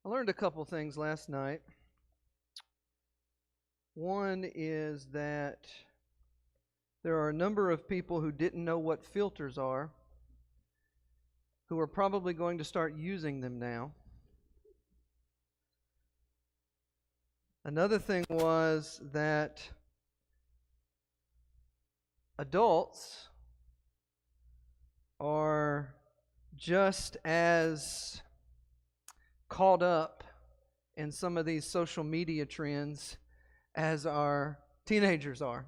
I learned a couple things last night. One is that there are a number of people who didn't know what filters are, who are probably going to start using them now. Another thing was that adults are just as caught up in some of these social media trends as our teenagers are.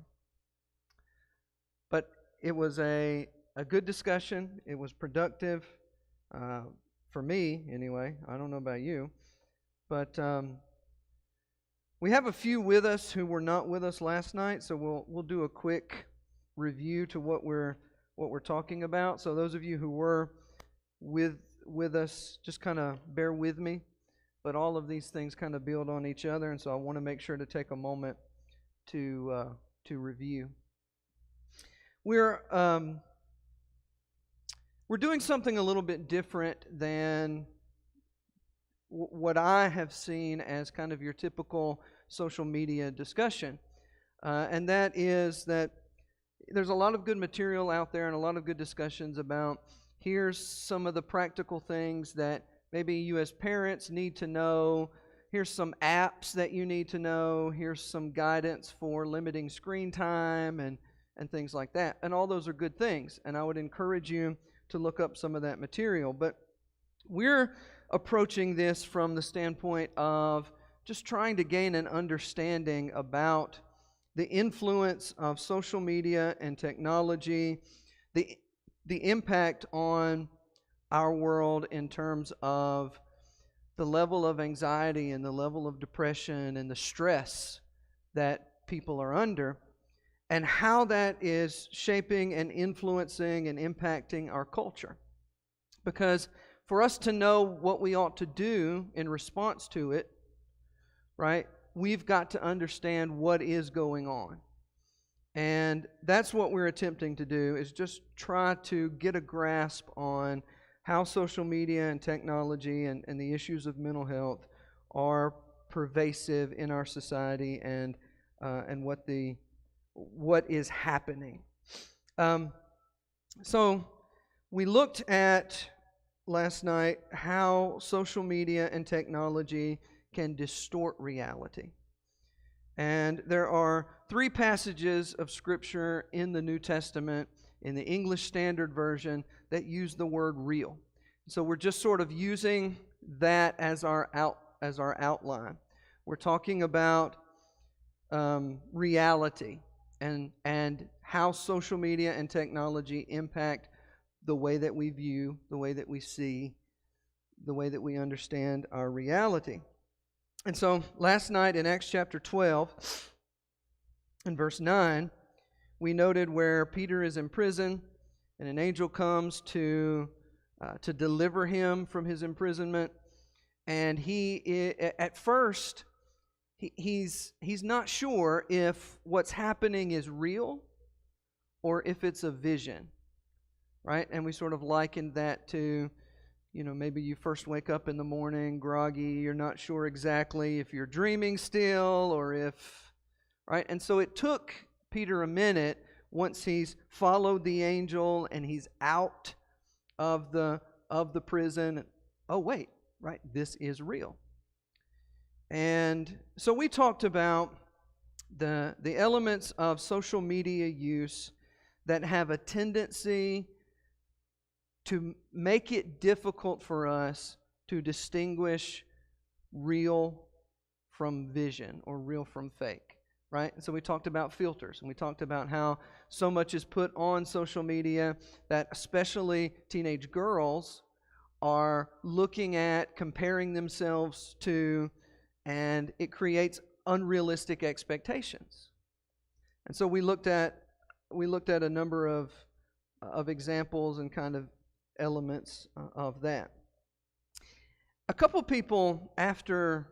But it was a good discussion. It was productive, for me anyway. I don't know about you. But we have a few with us who were not with us last night, so we'll do a quick review to what we're talking about. So those of you who were with us, just kind of bear with me. But all of these things kind of build on each other, and so I want to make sure to take a moment to review. We're doing something a little bit different than what I have seen as kind of your typical social media discussion, and that is that there's a lot of good material out there and a lot of good discussions about here's some of the practical things that maybe you as parents need to know. Here's some apps that you need to know. Here's some guidance for limiting screen time and things like that. And all those are good things. And I would encourage you to look up some of that material. But we're approaching this from the standpoint of just trying to gain an understanding about the influence of social media and technology, the impact on our world in terms of the level of anxiety and the level of depression and the stress that people are under, and how that is shaping and influencing and impacting our culture. Because for us to know what we ought to do in response to it, right, we've got to understand what is going on. And that's what we're attempting to do, is just try to get a grasp on how social media and technology and the issues of mental health are pervasive in our society and what is happening. So we looked at last night how social media and technology can distort reality. And there are 3 passages of Scripture in the New Testament, in the English Standard Version, that use the word real. So we're just sort of using that as our outline. We're talking about reality and how social media and technology impact the way that we view, the way that we see, the way that we understand our reality. And so last night in Acts chapter 12, in verse 9, we noted where Peter is in prison and an angel comes to deliver him from his imprisonment. And at first, he's not sure if what's happening is real or if it's a vision, right? And we sort of likened that to, maybe you first wake up in the morning groggy, you're not sure exactly if you're dreaming still or if, right? And so it took Peter a minute once he's followed the angel and he's out of the prison. Oh, wait, right, this is real. And so we talked about the elements of social media use that have a tendency to make it difficult for us to distinguish real from vision or real from fake, right? And so we talked about filters, and we talked about how so much is put on social media that especially teenage girls are looking at, comparing themselves to, and it creates unrealistic expectations. And so we looked at a number of examples and kind of elements of that. A couple people after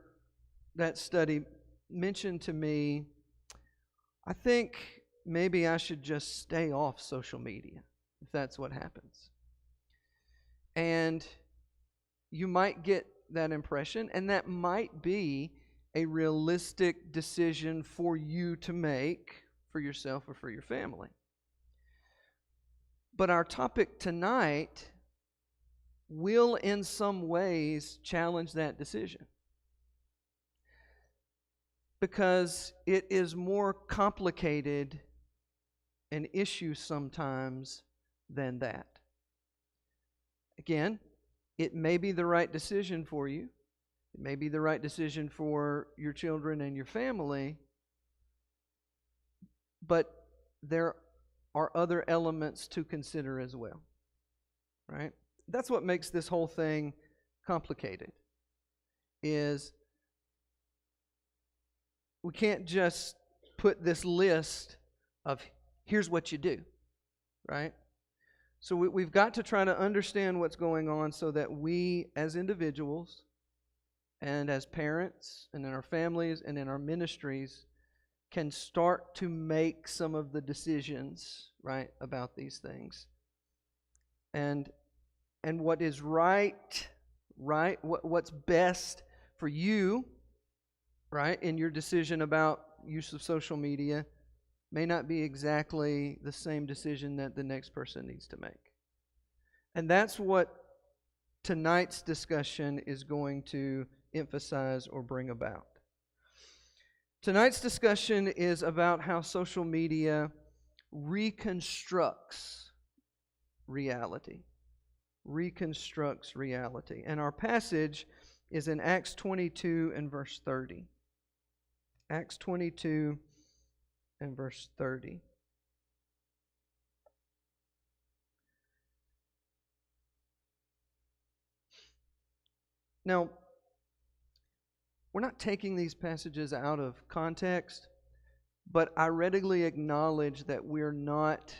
that study mentioned to me, I think maybe I should just stay off social media if that's what happens. And you might get that impression, and that might be a realistic decision for you to make for yourself or for your family. But our topic tonight will in some ways challenge that decision, because it is more complicated an issue sometimes than that. Again, it may be the right decision for you. It may be the right decision for your children and your family, but there are other elements to consider as well, right? That's what makes this whole thing complicated, is we can't just put this list of here's what you do, right? So we've got to try to understand what's going on so that we as individuals and as parents and in our families and in our ministries can start to make some of the decisions, right, about these things. And what is right, what's best for you, right, in your decision about use of social media may not be exactly the same decision that the next person needs to make. And that's what tonight's discussion is going to emphasize or bring about. Tonight's discussion is about how social media reconstructs reality. Reconstructs reality. And our passage is in Acts 22 and verse 30. Acts 22 and verse 30. Now, we're not taking these passages out of context, but I readily acknowledge that we're not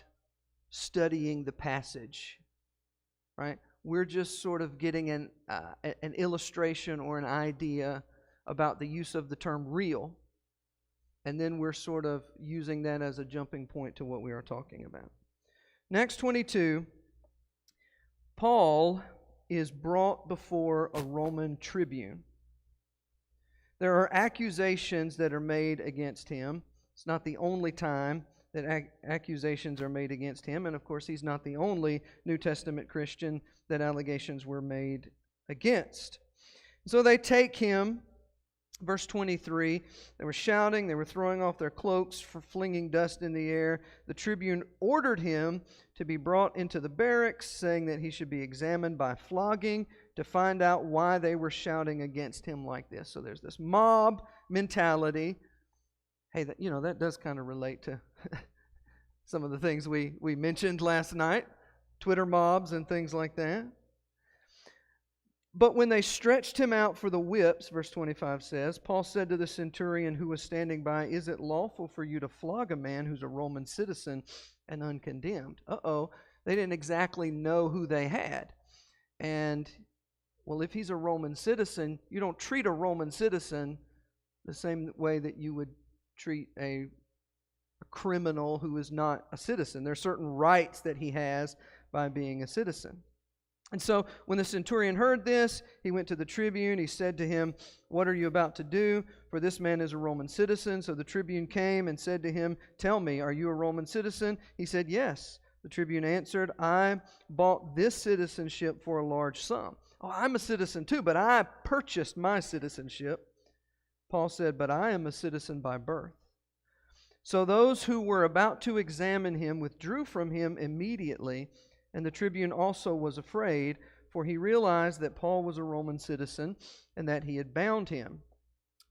studying the passage, right? We're just sort of getting an illustration or an idea about the use of the term real, and then we're sort of using that as a jumping point to what we are talking about. In Acts 22, Paul is brought before a Roman tribune. There are accusations that are made against him. It's not the only time that accusations are made against him, and of course he's not the only New Testament Christian that allegations were made against. So they take him. Verse 23, they were shouting, they were throwing off their cloaks, for flinging dust in the air. The tribune ordered him to be brought into the barracks, saying that he should be examined by flogging to find out why they were shouting against him like this. So there's this mob mentality. Hey, that does kind of relate to some of the things we mentioned last night, Twitter mobs and things like that. But when they stretched him out for the whips, verse 25 says, Paul said to the centurion who was standing by, "Is it lawful for you to flog a man who's a Roman citizen and uncondemned?" They didn't exactly know who they had. And, well, if he's a Roman citizen, you don't treat a Roman citizen the same way that you would treat a criminal who is not a citizen. There are certain rights that he has by being a citizen. And so when the centurion heard this, he went to the tribune. He said to him, "What are you about to do? For this man is a Roman citizen." So the tribune came and said to him, "Tell me, are you a Roman citizen?" He said, "Yes." The tribune answered, "I bought this citizenship for a large sum." "Oh, I'm a citizen too, but I purchased my citizenship." Paul said, "But I am a citizen by birth." So those who were about to examine him withdrew from him immediately. And the tribune also was afraid, for he realized that Paul was a Roman citizen and that he had bound him.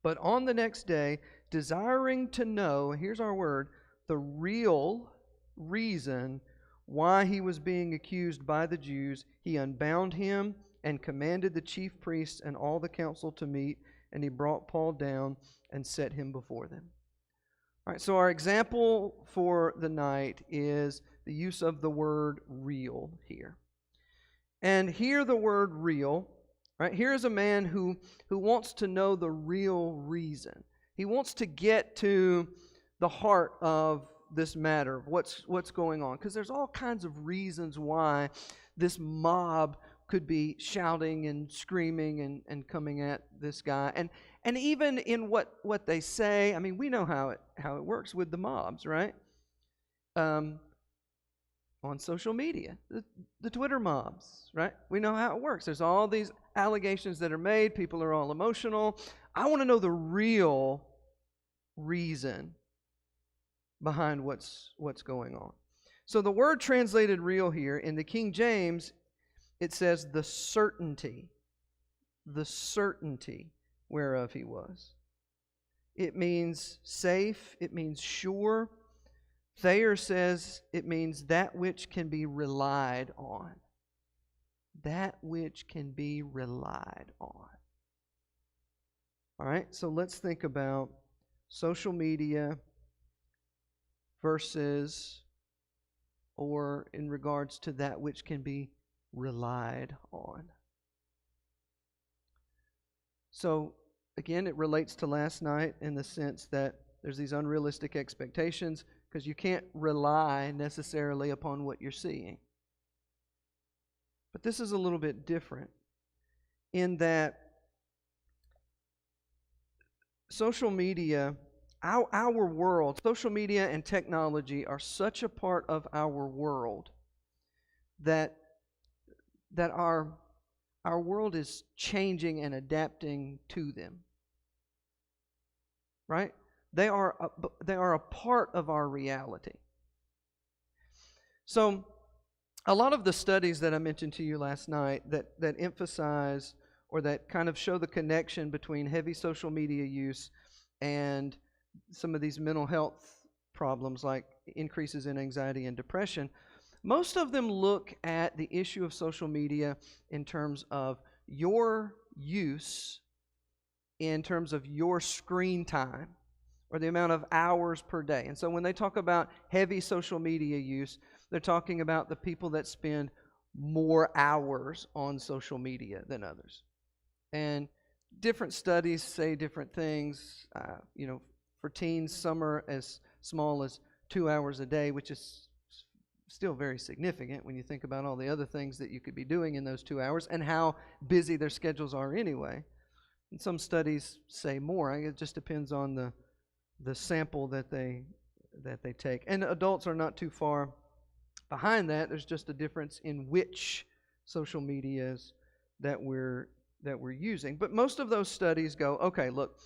But on the next day, desiring to know, here's our word, the real reason why he was being accused by the Jews, he unbound him and commanded the chief priests and all the council to meet, and he brought Paul down and set him before them. All right, so our example for the night is the use of the word real here. And here the word real, right? Here is a man who wants to know the real reason. He wants to get to the heart of this matter, of what's going on. Because there's all kinds of reasons why this mob could be shouting and screaming and coming at this guy. And even in what they say, I mean, we know how it works with the mobs, right? On social media, the Twitter mobs, right? We know how it works. There's all these allegations that are made. People are all emotional. I want to know the real reason behind what's going on. So the word translated real here in the King James, it says the certainty whereof he was. It means safe, it means sure. Thayer says it means that which can be relied on. That which can be relied on. All right, so let's think about social media versus or in regards to that which can be relied on. So, again, it relates to last night in the sense that there's these unrealistic expectations because you can't rely necessarily upon what you're seeing. But this is a little bit different in that social media, our world, social media and technology are such a part of our world that our world is changing and adapting to them. Right? They are a part of our reality. So, a lot of the studies that I mentioned to you last night that emphasize or that kind of show the connection between heavy social media use and some of these mental health problems like increases in anxiety and depression, most of them look at the issue of social media in terms of your use, in terms of your screen time, or the amount of hours per day. And so when they talk about heavy social media use, they're talking about the people that spend more hours on social media than others. And different studies say different things. For teens, some are as small as 2 hours a day, which is still very significant when you think about all the other things that you could be doing in those 2 hours and how busy their schedules are anyway. And some studies say more. It just depends on the sample that they take. And adults are not too far behind that. There's just a difference in which social medias that we're using. But most of those studies go, okay, look,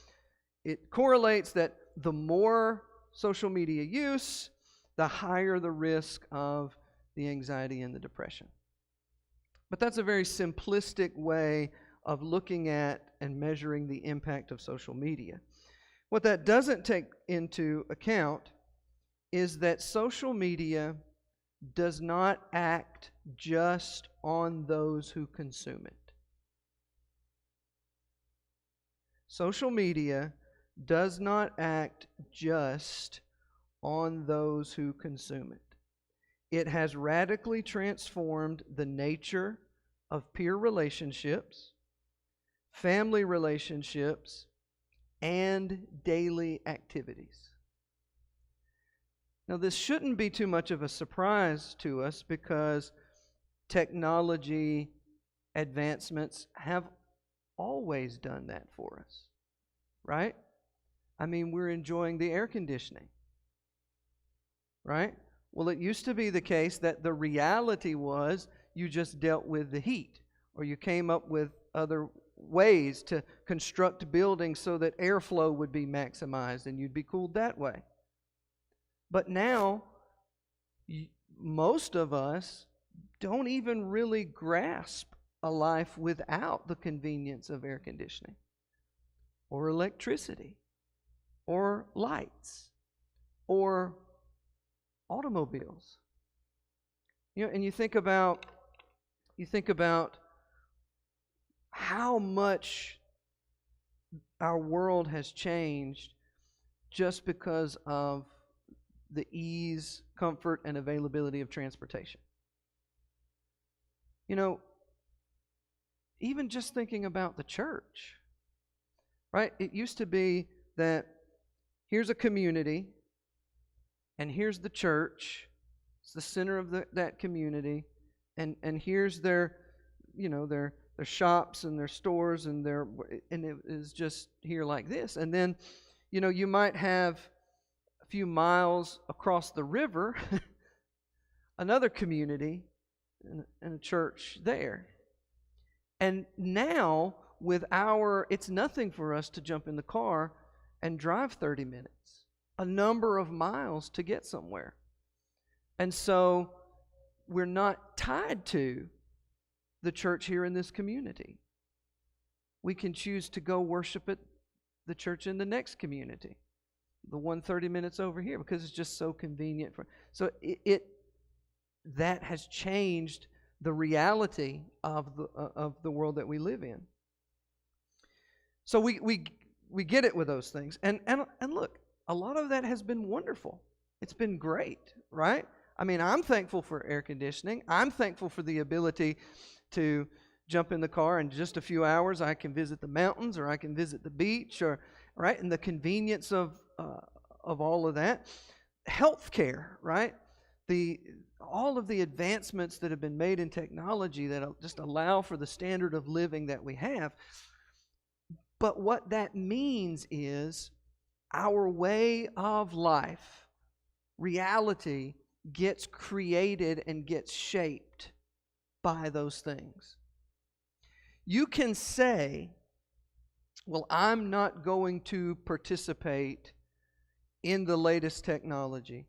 it correlates that the more social media use, the higher the risk of the anxiety and the depression. But that's a very simplistic way of looking at and measuring the impact of social media. What that doesn't take into account is that social media does not act just on those who consume it. Social media does not act just on those who consume it. It has radically transformed the nature of peer relationships, family relationships, and daily activities. Now, this shouldn't be too much of a surprise to us because technology advancements have always done that for us, right? I mean, we're enjoying the air conditioning, right? Well, it used to be the case that the reality was you just dealt with the heat, or you came up with other ways to construct buildings so that airflow would be maximized and you'd be cooled that way. But now, most of us don't even really grasp a life without the convenience of air conditioning, or electricity, or lights, or automobiles. And you think about how much our world has changed just because of the ease, comfort, and availability of transportation. Even just thinking about the church, right? It used to be that here's a community, and here's the church. It's the center of that community, and here's their their shops and their stores and it is just here like this. And then, you might have a few miles across the river, another community and a church there. And now it's nothing for us to jump in the car and drive 30 minutes, a number of miles to get somewhere. And so we're not tied to the church here in this community. We can choose to go worship at the church in the next community, the one 30 minutes over here, because it's just so convenient. So that has changed the reality of the world that we live in. So we get it with those things. And look, a lot of that has been wonderful. It's been great, right? I mean, I'm thankful for air conditioning. I'm thankful for the ability to jump in the car and in just a few hours I can visit the mountains, or I can visit the beach, right? And the convenience of all of that. Healthcare, right? All of the advancements that have been made in technology that just allow for the standard of living that we have. But what that means is our way of life, reality, gets created and gets shaped by those things. You can say, well, I'm not going to participate in the latest technology.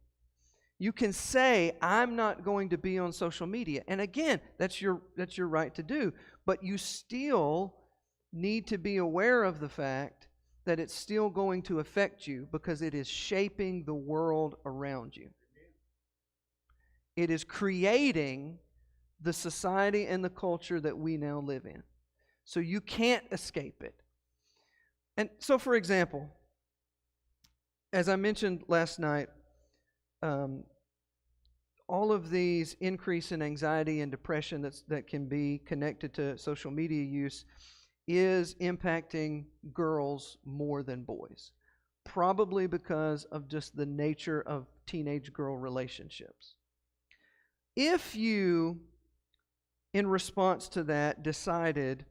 You can say, I'm not going to be on social media. And again, that's your right to do. But you still need to be aware of the fact that it's still going to affect you, because it is shaping the world around you. It is creating the society and the culture that we now live in. So you can't escape it. And so, for example, as I mentioned last night, all of these increase in anxiety and depression that can be connected to social media use is impacting girls more than boys, probably because of just the nature of teenage girl relationships. If you, in response to that, decided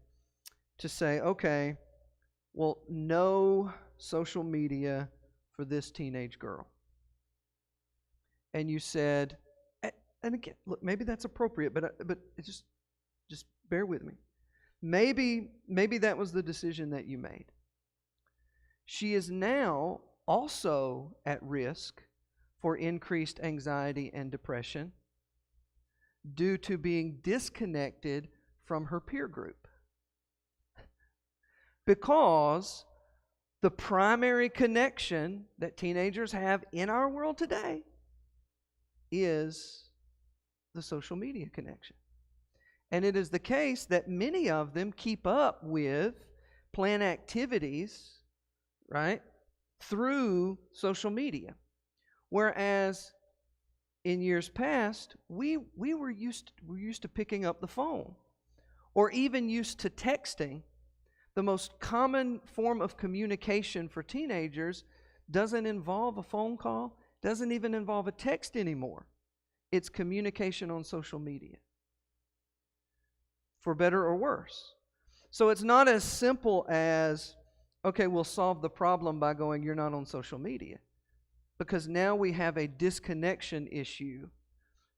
to say, okay, well, no social media for this teenage girl, and you said, and again, look, maybe that's appropriate, but it's just bear with me. Maybe that was the decision that you made. She is now also at risk for increased anxiety and depression due to being disconnected from her peer group. Because the primary connection that teenagers have in our world today is the social media connection. And it is the case that many of them keep up with, plan activities, right, through social media. Whereas in years past, we were used to picking up the phone, or even used to texting. The most common form of communication for teenagers doesn't involve a phone call, doesn't even involve a text anymore. It's communication on social media, for better or worse. So it's not as simple as, okay, we'll solve the problem by going, you're not on social media. Because now we have a disconnection issue,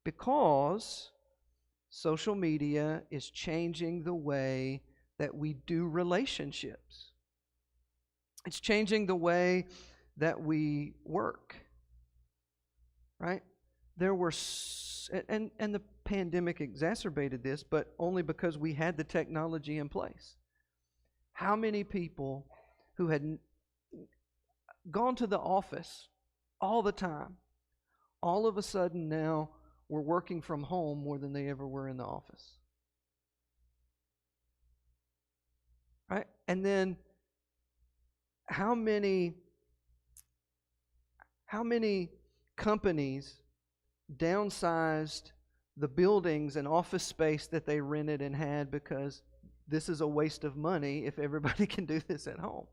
because social media is changing the way that we do relationships. It's changing the way that we work, right? There were, and the pandemic exacerbated this, but only because we had the technology in place. How many people who had gone to the office all the time, all of a sudden now were working from home more than they ever were in the office? Right? And then how many companies downsized the buildings and office space that they rented and had, because this is a waste of money if everybody can do this at home?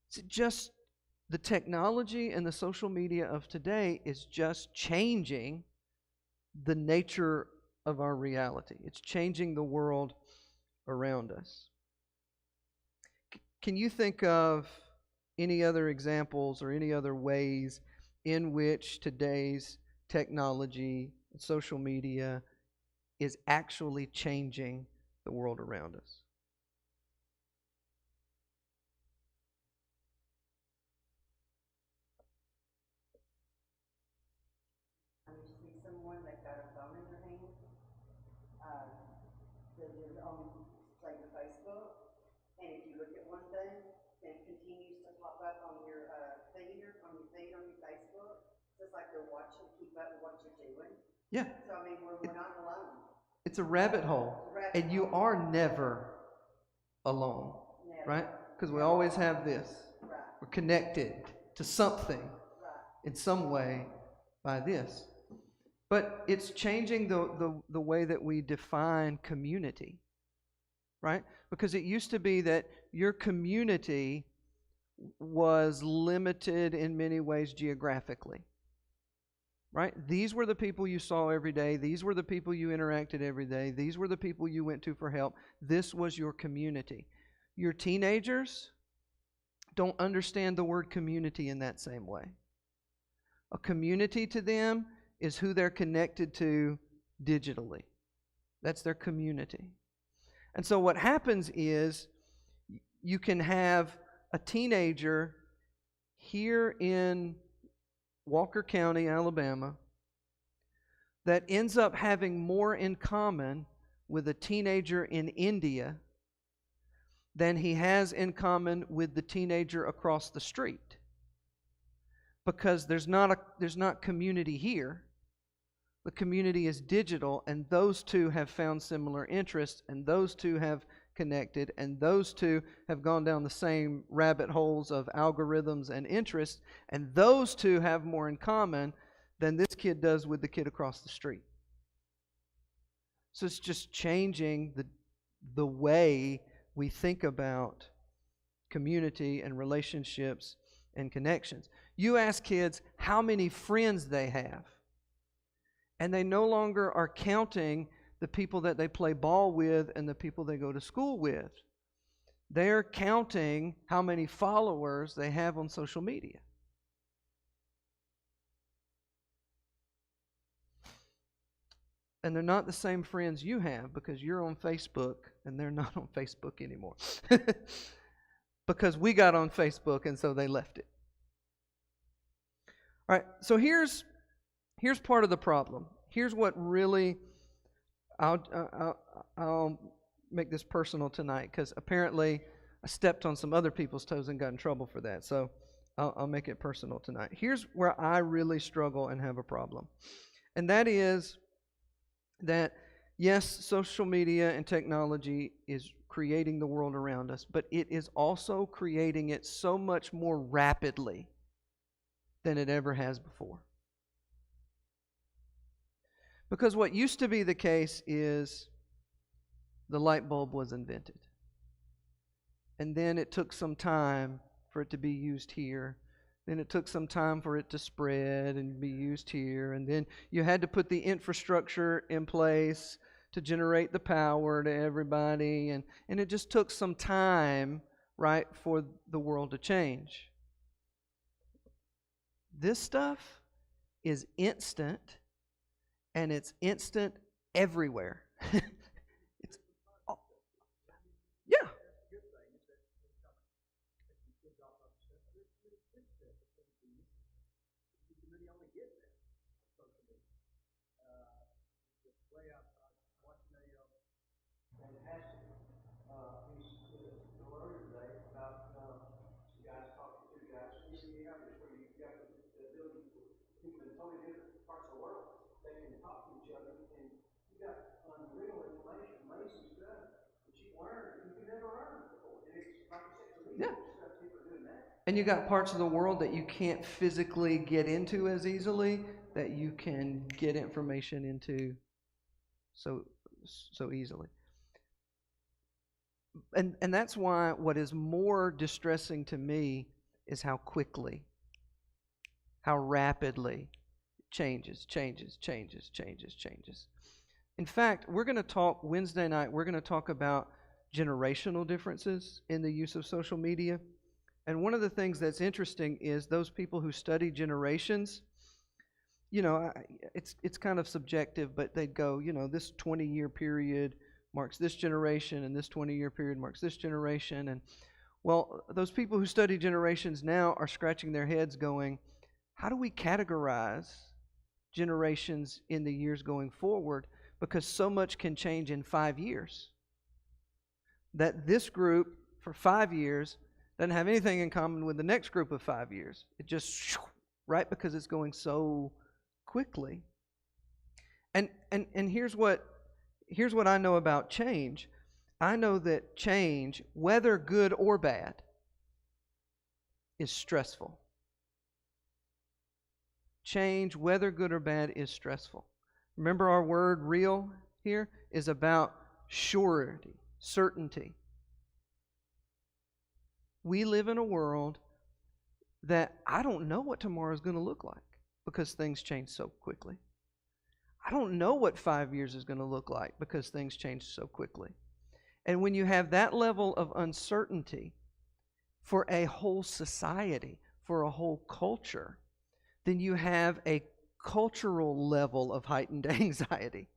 It's just the technology and the social media of today is just changing the nature of our reality. It's changing the world around us. Can you think of any other examples or any other ways in which today's technology, social media, is actually changing the world around us? I mean, you see someone that got a phone in their hand, that is on, like, the Facebook, and if you look at one thing, then it continues to pop up on your feed on your Facebook. So it's like they're watching, keep up with what you're doing. Yeah. So I mean, we're not alone. It's a rabbit hole, and you are never alone, Never. right? Because we always have this. Right. We're connected to something Right. in some way by this. But it's changing the way that we define community, right? Because it used to be that your community was limited in many ways geographically, right? These were the people you saw every day. These were the people you interacted every day. These were the people you went to for help. This was your community. Your teenagers don't understand the word community in that same way. A community to them is who they're connected to digitally. That's their community. And so what happens is you can have a teenager here in Walker County, Alabama, that ends up having more in common with a teenager in India than he has in common with the teenager across the street. Because there's not community here. The community is digital, and those two have found similar interests, and those two have connected, and those two have gone down the same rabbit holes of algorithms and interests, and those two have more in common than this kid does with the kid across the street. So it's just changing the way we think about community and relationships and connections. You ask kids how many friends they have, and they no longer are counting the people that they play ball with and the people they go to school with. They're counting how many followers they have on social media. And they're not the same friends you have because you're on Facebook and they're not on Facebook anymore. Because we got on Facebook and so they left it. All right, so here's part of the problem. Here's what really, I'll make this personal tonight because apparently I stepped on some other people's toes and got in trouble for that. So I'll make it personal tonight. Here's where I really struggle and have a problem. And that is that, yes, social media and technology is creating the world around us, but it is also creating it so much more rapidly than it ever has before. Because what used to be the case is the light bulb was invented. And then it took some time for it to be used here. Then it took some time for it to spread and be used here. And then you had to put the infrastructure in place to generate the power to everybody. And it just took some time, right, for the world to change. This stuff is instant, and it's instant everywhere. It's yeah. Yeah. And you got parts of the world that you can't physically get into as easily that you can get information into so easily. And that's why what is more distressing to me is how quickly, how rapidly changes. In fact, we're going to talk Wednesday night, we're going to talk about generational differences in the use of social media. And one of the things that's interesting is those people who study generations, it's kind of subjective, but they'd go, this 20-year period marks this generation, and this 20-year period marks this generation. And, well, those people who study generations now are scratching their heads going, how do we categorize generations in the years going forward? Because so much can change in 5 years. That this group for 5 years doesn't have anything in common with the next group of 5 years. It just, right, because it's going so quickly. And here's what I know about change. I know that change, whether good or bad, is stressful. Change, whether good or bad, is stressful. Remember, our word real here is about surety, certainty. We live in a world that I don't know what tomorrow is going to look like because things change so quickly. I don't know what 5 years is going to look like because things change so quickly. And when you have that level of uncertainty for a whole society, for a whole culture, then you have a cultural level of heightened anxiety.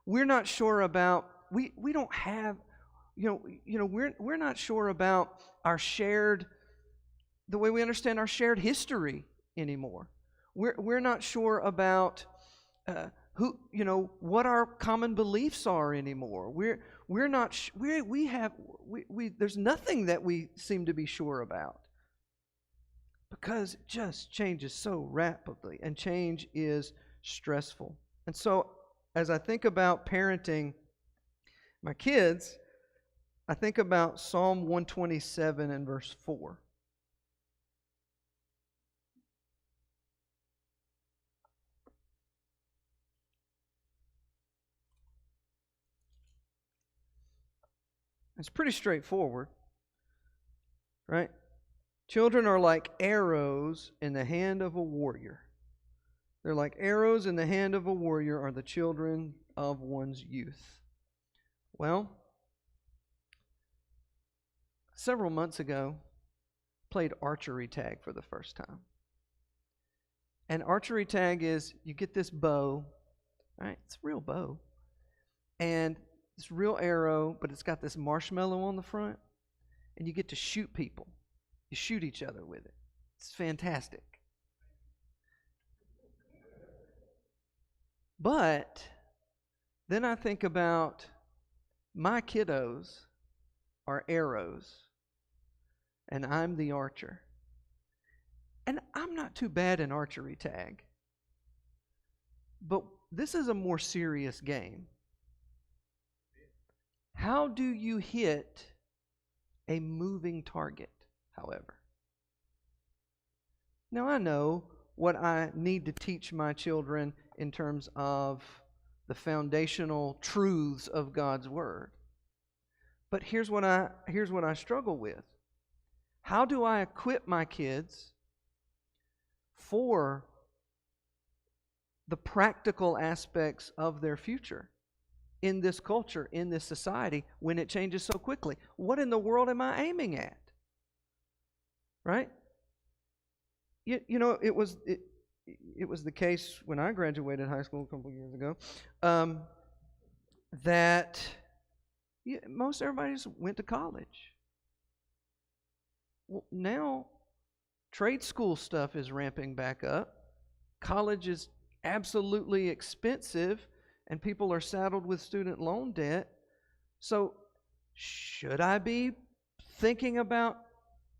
We're not sure about, we don't have, we're not sure about our shared, the way we understand our shared history anymore. We're not sure about what our common beliefs are anymore. We're not there's nothing that we seem to be sure about, because it just changes so rapidly, and change is stressful. And so as I think about parenting my kids, I think about Psalm 127 and verse 4. It's pretty straightforward, right? Children are like arrows in the hand of a warrior. They're like arrows in the hand of a warrior are the children of one's youth. Well, several months ago, played archery tag for the first time. And archery tag is, you get this bow, right? It's a real bow. And this real arrow, but it's got this marshmallow on the front. And you get to shoot people. You shoot each other with it. It's fantastic. But then I think about my kiddos are arrows, and I'm the archer. And I'm not too bad in archery tag. But this is a more serious game. How do you hit a moving target, however? Now, I know what I need to teach my children in terms of the foundational truths of God's Word. But here's what I struggle with. How do I equip my kids for the practical aspects of their future in this culture, in this society, when it changes so quickly? What in the world am I aiming at? Right? It was the case when I graduated high school a couple of years ago, that most everybody just went to college. Well, now trade school stuff is ramping back up. College is absolutely expensive, and people are saddled with student loan debt. So should I be thinking about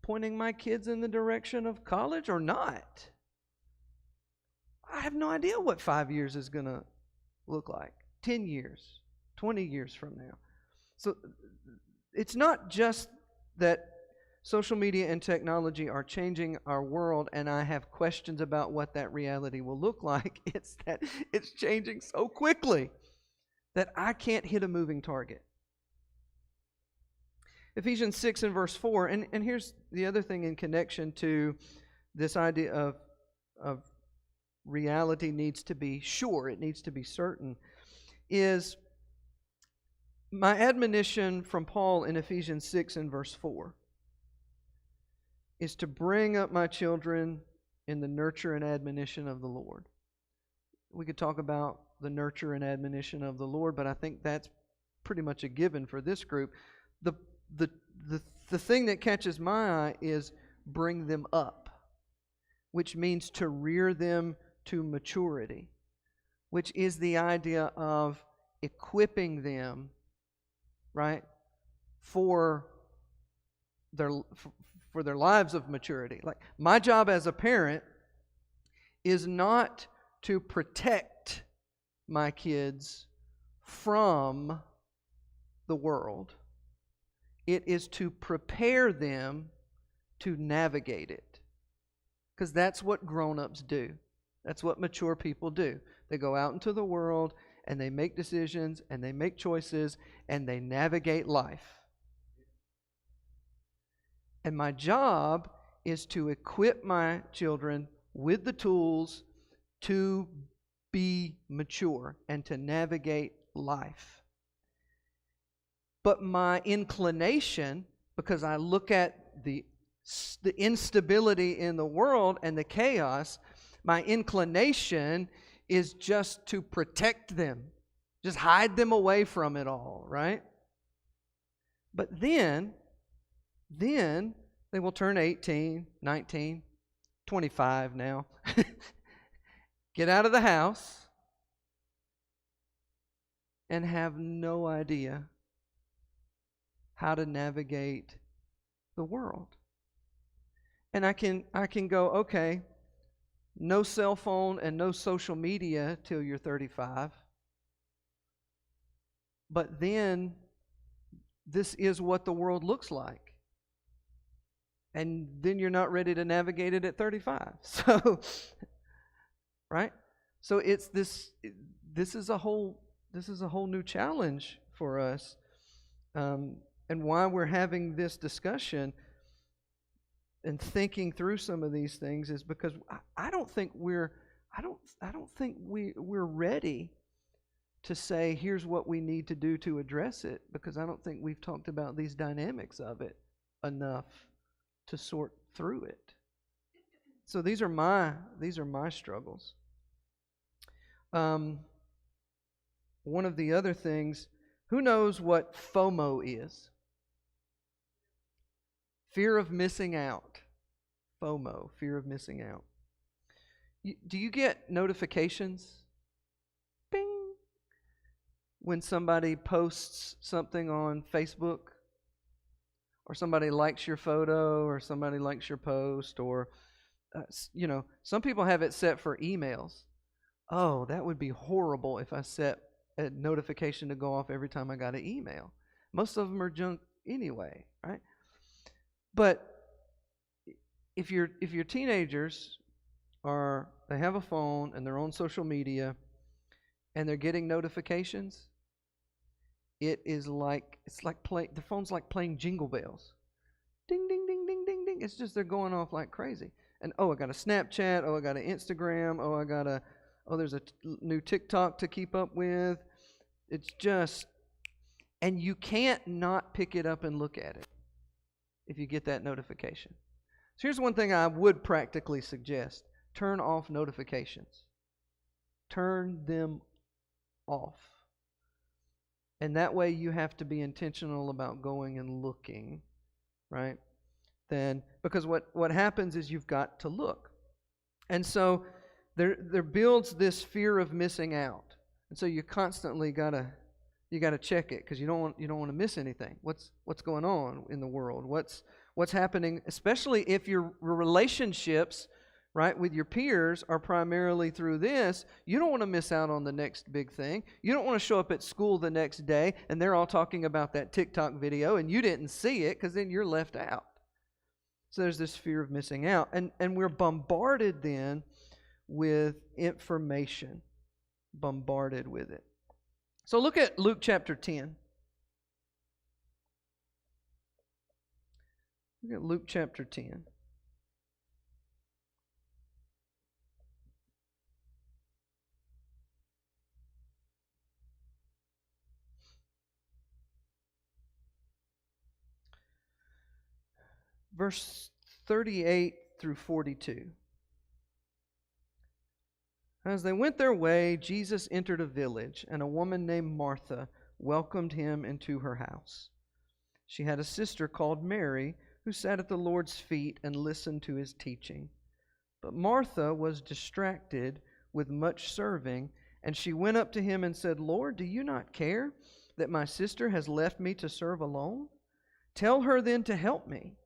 pointing my kids in the direction of college or not? I have no idea what 5 years is going to look like, 10 years, 20 years from now. So it's not just that social media and technology are changing our world and I have questions about what that reality will look like. It's that it's changing so quickly that I can't hit a moving target. Ephesians 6 and verse 4, and here's the other thing in connection to this idea of reality needs to be sure, it needs to be certain, is my admonition from Paul in Ephesians 6 and verse 4 is to bring up my children in the nurture and admonition of the Lord. We could talk about the nurture and admonition of the Lord, but I think that's pretty much a given for this group. The thing that catches my eye is bring them up, which means to rear them to maturity, which is the idea of equipping them, right, for their lives of maturity. Like, my job as a parent is not to protect my kids from the world. It is to prepare them to navigate it. Because that's what grown-ups do. That's what mature people do. They go out into the world and they make decisions and they make choices and they navigate life. And my job is to equip my children with the tools to be mature and to navigate life. But my inclination, because I look at the instability in the world and the chaos, my inclination is just to protect them, just hide them away from it all, right? But then they will turn 18, 19, 25 now, get out of the house, and have no idea how to navigate the world. And I can go, okay, no cell phone and no social media till you're 35. But then this is what the world looks like. And then you're not ready to navigate it at 35. So, right? So it's this is a whole new challenge for us. And why we're having this discussion and thinking through some of these things is because I don't think we're ready to say here's what we need to do to address it, because I don't think we've talked about these dynamics of it enough to sort through it. So these are my struggles. One of the other things, who knows what FOMO is? Fear of missing out. FOMO, fear of missing out. Do you get notifications? Bing! When somebody posts something on Facebook, or somebody likes your photo, or somebody likes your post, or, some people have it set for emails. Oh, that would be horrible if I set a notification to go off every time I got an email. Most of them are junk anyway, right? But if your teenagers they have a phone and they're on social media and they're getting notifications, the phone's like playing jingle bells. Ding, ding, ding, ding, ding, ding. It's just they're going off like crazy. And I got a Snapchat, I got an Instagram, there's a new TikTok to keep up with. It's just, and you can't not pick it up and look at it if you get that notification. So here's one thing I would practically suggest. Turn off notifications. Turn them off. And that way you have to be intentional about going and looking, right? Because what happens is you've got to look. And so there builds this fear of missing out. And so you constantly gotta check it, because you don't want to miss anything. What's going on in the world? What's happening, especially if your relationships, right, with your peers are primarily through this. You don't want to miss out on the next big thing. You don't want to show up at school the next day and they're all talking about that TikTok video and you didn't see it, because then you're left out. So there's this fear of missing out. And we're bombarded then with information. Bombarded with it. So look at Luke chapter 10. Look at Luke chapter 10. verse 38 through 42. As they went their way, Jesus entered a village, and a woman named Martha welcomed him into her house. She had a sister called Mary, who sat at the Lord's feet and listened to his teaching. But Martha was distracted with much serving, and she went up to him and said, "Lord, do you not care that my sister has left me to serve alone? Tell her then to help me."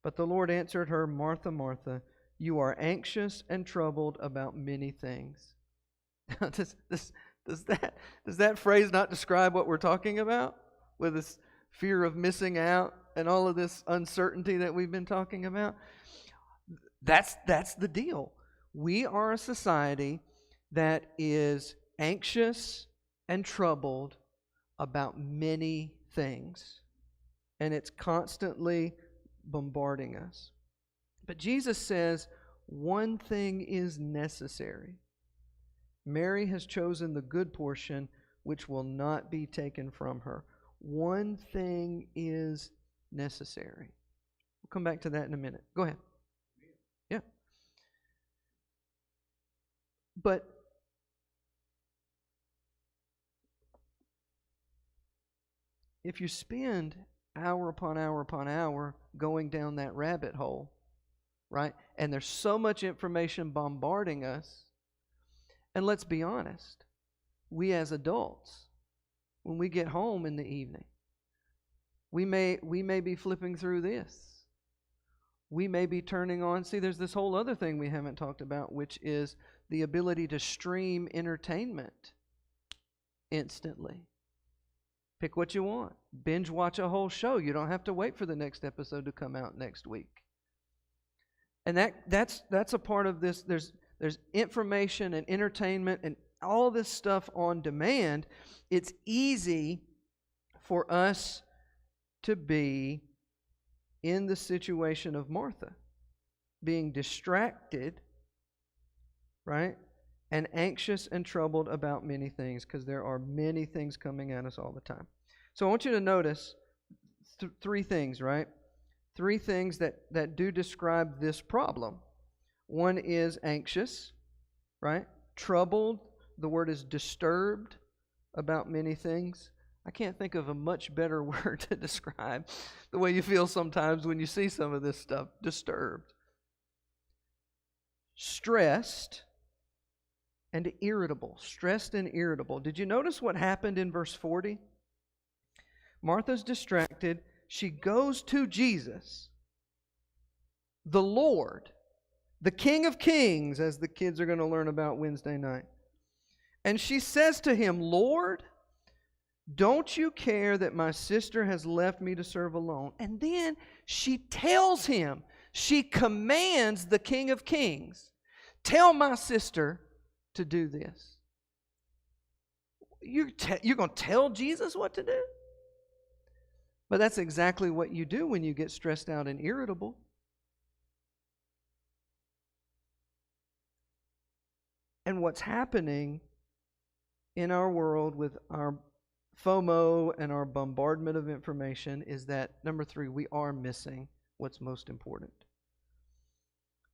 But the Lord answered her, "Martha, Martha, you are anxious and troubled about many things." Does that phrase not describe what we're talking about? With this fear of missing out and all of this uncertainty that we've been talking about? That's the deal. We are a society that is anxious and troubled about many things. And it's constantly bombarding us. But Jesus says one thing is necessary. Mary has chosen the good portion, which will not be taken from her. One thing is necessary. We'll come back to that in a minute. Go ahead. Yeah. But if you spend hour upon hour upon hour going down that rabbit hole, right? And there's so much information bombarding us. And let's be honest, we as adults, when we get home in the evening, we may be flipping through this. We may be turning on, see, there's this whole other thing we haven't talked about, which is the ability to stream entertainment instantly. Pick what you want. Binge watch a whole show. You don't have to wait for the next episode to come out next week. And that's a part of this. There's information and entertainment and all this stuff on demand. It's easy for us to be in the situation of Martha, being distracted, right? And anxious and troubled about many things, because there are many things coming at us all the time. So I want you to notice three things, right? Three things that do describe this problem. One is anxious, right? Troubled, the word is disturbed about many things. I can't think of a much better word to describe the way you feel sometimes when you see some of this stuff. Disturbed. Stressed and irritable. Stressed and irritable. Did you notice what happened in verse 40? Martha's distracted. She goes to Jesus, the Lord, the King of Kings, as the kids are going to learn about Wednesday night. And she says to him, "Lord, don't you care that my sister has left me to serve alone?" And then she tells him, she commands the King of Kings, "Tell my sister to do this." You're going to tell Jesus what to do? But that's exactly what you do when you get stressed out and irritable. And what's happening in our world with our FOMO and our bombardment of information is that, number three, we are missing what's most important.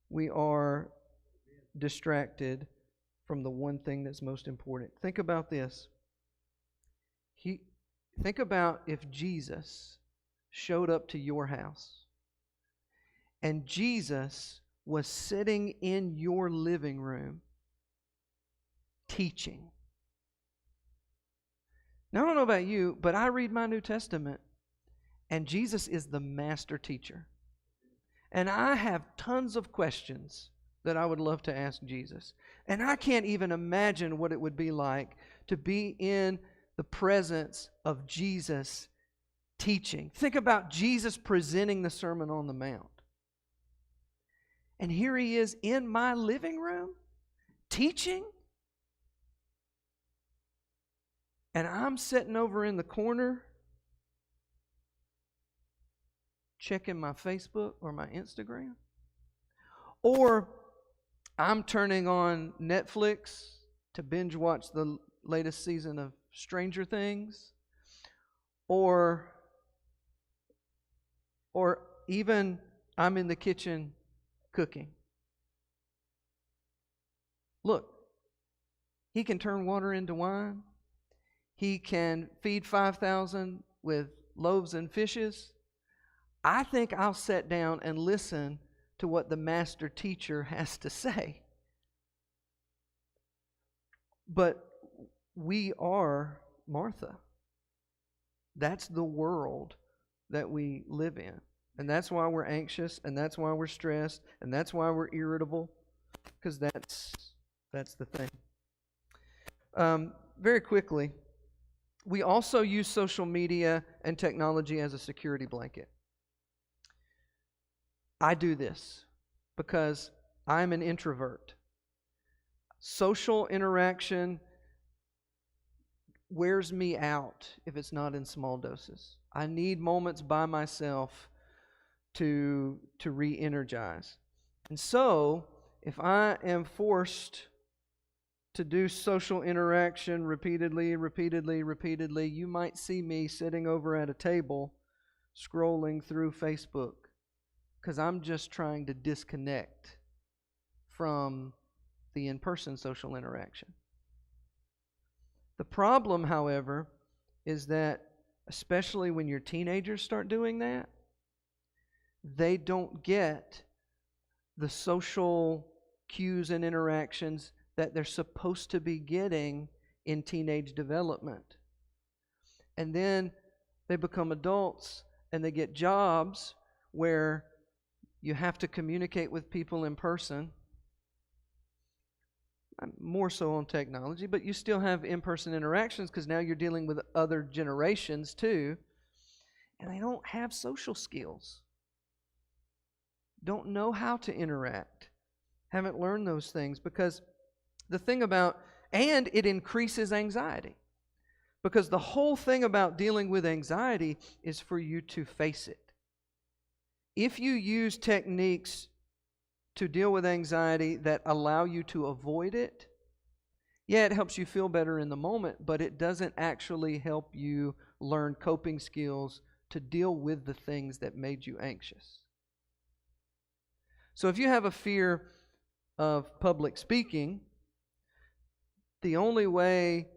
We are distracted from the one thing that's most important. Think about this. Think about if Jesus showed up to your house and Jesus was sitting in your living room teaching. Now, I don't know about you, but I read my New Testament and Jesus is the master teacher. And I have tons of questions that I would love to ask Jesus. And I can't even imagine what it would be like to be in the presence of Jesus teaching. Think about Jesus presenting the Sermon on the Mount. And here he is in my living room teaching. And I'm sitting over in the corner checking my Facebook or my Instagram. Or I'm turning on Netflix to binge watch the latest season of Stranger Things. Or even I'm in the kitchen cooking. Look, he can turn water into wine. He can feed 5,000 with loaves and fishes. I think I'll sit down and listen to what the master teacher has to say. But we are Martha. That's the world that we live in. And that's why we're anxious, and that's why we're stressed, and that's why we're irritable, because that's the thing. Very quickly, we also use social media and technology as a security blanket. I do this because I'm an introvert. Social interaction wears me out if it's not in small doses. I need moments by myself to re-energize. And so, if I am forced to do social interaction repeatedly, you might see me sitting over at a table scrolling through Facebook because I'm just trying to disconnect from the in-person social interaction. The problem, however, is that especially when your teenagers start doing that, they don't get the social cues and interactions that they're supposed to be getting in teenage development. And then they become adults and they get jobs where you have to communicate with people in person. More so on technology, but you still have in-person interactions because now you're dealing with other generations too, and they don't have social skills. Don't know how to interact. Haven't learned those things because the thing about, and it increases anxiety. Because the whole thing about dealing with anxiety is for you to face it. If you use techniques to deal with anxiety that allow you to avoid it, yeah, it helps you feel better in the moment, but it doesn't actually help you learn coping skills to deal with the things that made you anxious. So if you have a fear of public speaking, the only way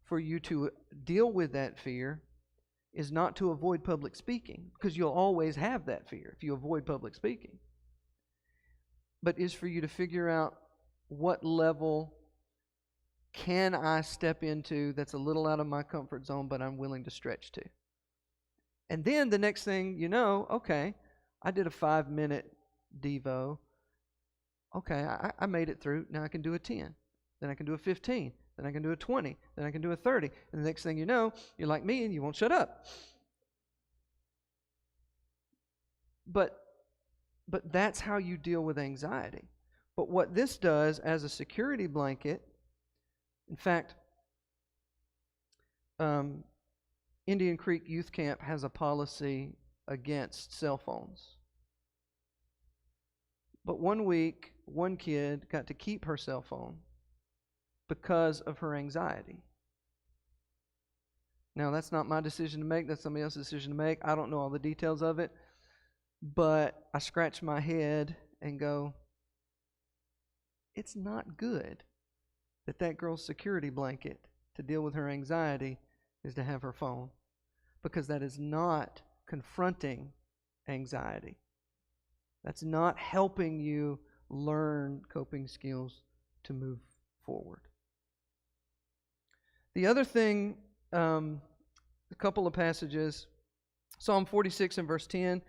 for you to deal with that fear is not to avoid public speaking, because you'll always have that fear if you avoid public speaking, but is for you to figure out what level can I step into that's a little out of my comfort zone, but I'm willing to stretch to. And then the next thing you know, okay, I did a 5-minute Devo. Okay, I made it through. Now I can do a 10. Then I can do a 15. Then I can do a 20. Then I can do a 30. And the next thing you know, you're like me and you won't shut up. But that's how you deal with anxiety. But what this does as a security blanket, in fact, Indian Creek Youth Camp has a policy against cell phones. But one week, one kid got to keep her cell phone because of her anxiety. Now, that's not my decision to make. That's somebody else's decision to make. I don't know all the details of it. But I scratch my head and go, it's not good that girl's security blanket to deal with her anxiety is to have her phone, because that is not confronting anxiety. That's not helping you learn coping skills to move forward. The other thing, a couple of passages, Psalm 46 and verse 10,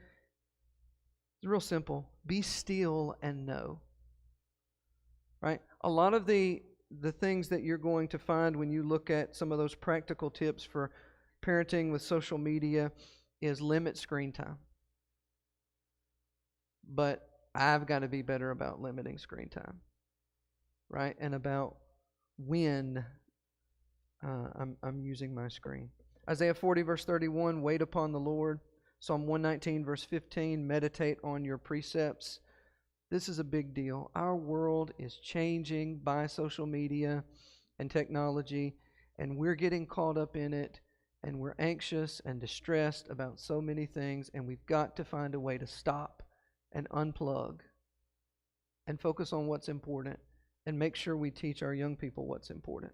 it's real simple. Be still and know. Right? A lot of the things that you're going to find when you look at some of those practical tips for parenting with social media is limit screen time. But I've got to be better about limiting screen time. Right? And about when I'm using my screen. Isaiah 40 verse 31, wait upon the Lord. Psalm 119 verse 15, meditate on your precepts. This is a big deal. Our world is changing by social media and technology, and we're getting caught up in it, and we're anxious and distressed about so many things, and we've got to find a way to stop and unplug and focus on what's important and make sure we teach our young people what's important.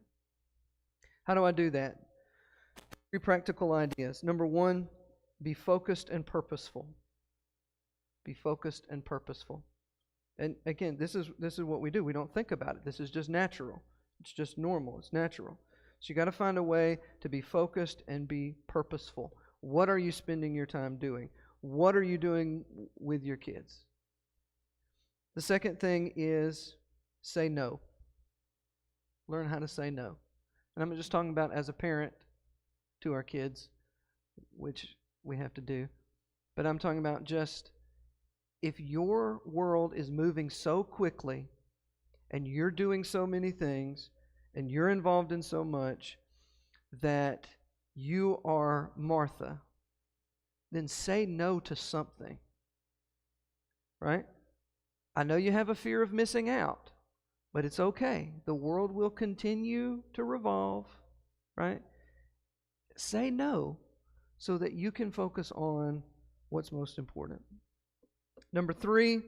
How do I do that? 3 practical ideas. Number 1, be focused and purposeful. Be focused and purposeful. And again, this is what we do. We don't think about it. This is just natural. It's just normal. It's natural. So you got to find a way to be focused and be purposeful. What are you spending your time doing? What are you doing with your kids? The second thing is say no. Learn how to say no. And I'm just talking about as a parent to our kids, which we have to do. But I'm talking about just if your world is moving so quickly and you're doing so many things and you're involved in so much that you are Martha, then say no to something. Right? I know you have a fear of missing out, but it's okay. The world will continue to revolve, right? Say no so that you can focus on what's most important. Number 3,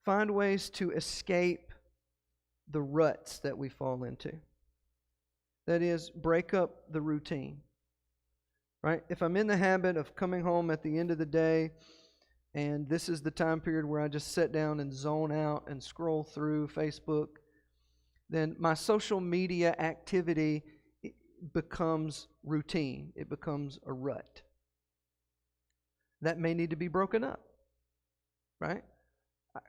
find ways to escape the ruts that we fall into. That is, break up the routine, right? If I'm in the habit of coming home at the end of the day, and this is the time period where I just sit down and zone out and scroll through Facebook, then my social media activity becomes routine. It becomes a rut. That may need to be broken up, right?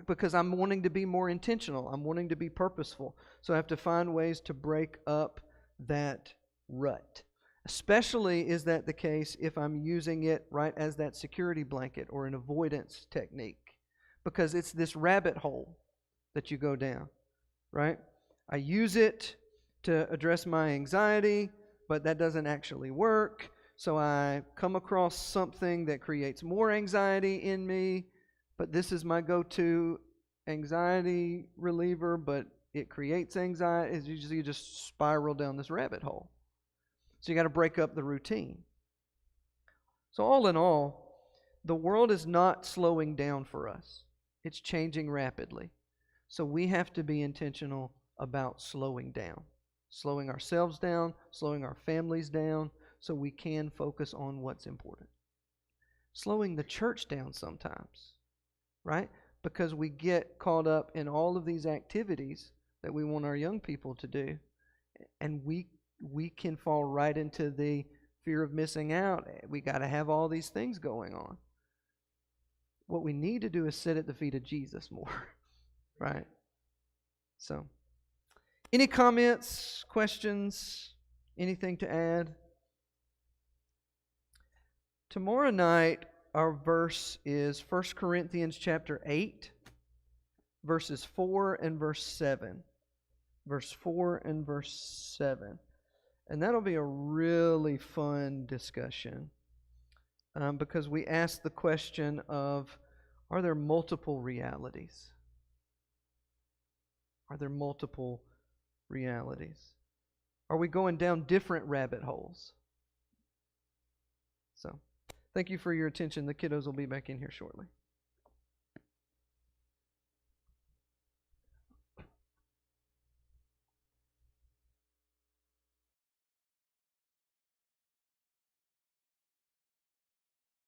Because I'm wanting to be more intentional. I'm wanting to be purposeful. So I have to find ways to break up that rut. Especially is that the case if I'm using it right as that security blanket or an avoidance technique, because it's this rabbit hole that you go down, right? I use it to address my anxiety, but that doesn't actually work. So I come across something that creates more anxiety in me, but this is my go-to anxiety reliever, but it creates anxiety. You just spiral down this rabbit hole. So you got to break up the routine. So all in all, the world is not slowing down for us. It's changing rapidly. So we have to be intentional about slowing down. Slowing ourselves down, slowing our families down, so we can focus on what's important. Slowing the church down sometimes, right? Because we get caught up in all of these activities that we want our young people to do, and we can fall right into the fear of missing out. We got to have all these things going on. What we need to do is sit at the feet of Jesus more, right? So, any comments, questions, anything to add? Tomorrow night, our verse is 1 Corinthians chapter 8, verses 4 and verse 7. Verse 4 and verse 7. And that'll be a really fun discussion because we ask the question of, are there multiple realities? Are there multiple realities? Are we going down different rabbit holes? So, thank you for your attention. The kiddos will be back in here shortly.